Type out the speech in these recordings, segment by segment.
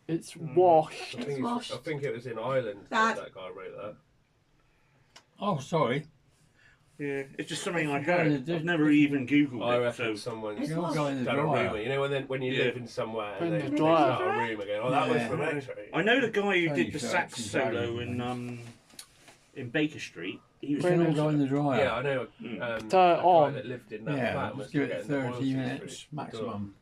It's washed. I think it was in Ireland that guy wrote that. Oh, sorry. Yeah, it's just something I heard. I've never even Googled I it. reckon So someone's You're going in the done a dryer. rumour. You know when you live in somewhere and In they the take dryer. out a room again. Oh, that was from X-Ray. I know the guy who Oh, did you the should sax actually solo drag in Baker Street. He was You're Brilliant. going in the dryer. Yeah, I know a Turn guy on. that lived in that Yeah, flat just was give it getting the 30 royalties minutes through. maximum.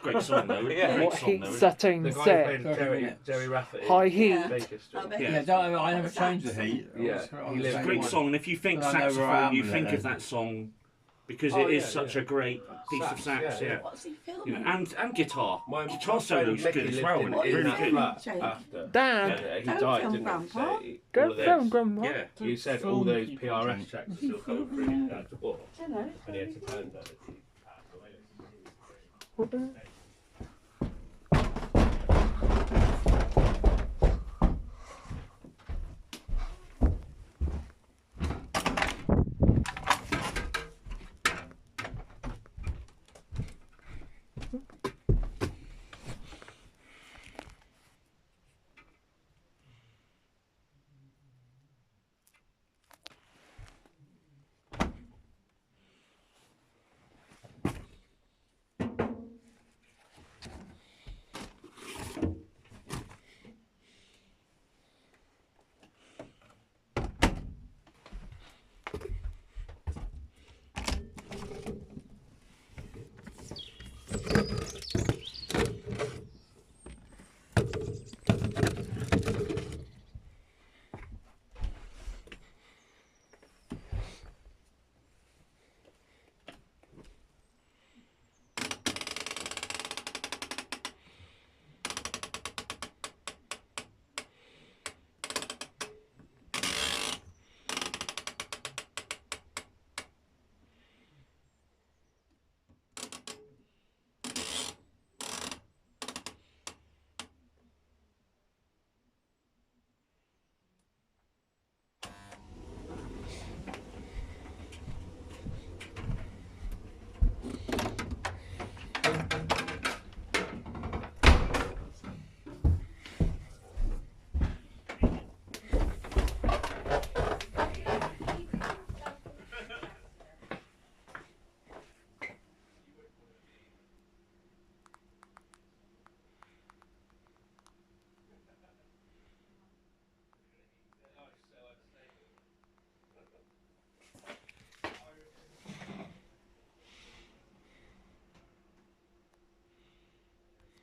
great song though. Yeah. Great What song heat though. setting The guy who set? played 30 Jerry minutes. Rafferty. High heat. Baker Street. Yeah, I never changed the heat. Yeah, I was he lives saying Great one. song, and if you think I know where I saxophone, am you with think it of that song because Oh, it is yeah, such yeah. a great piece of sax. Yeah. What's he filming? You know, and guitar. My Guitar friend solo's Mickey good as lived well. in, and in really that good. flat Jake. after. Dad, He Don't died, film didn't Grandpa. he? So all go of film, those- Grandma. Yeah. You said all Film those people. PRS tracks are still coming through that door, Hello. and he had to turn those. He passed away. What the-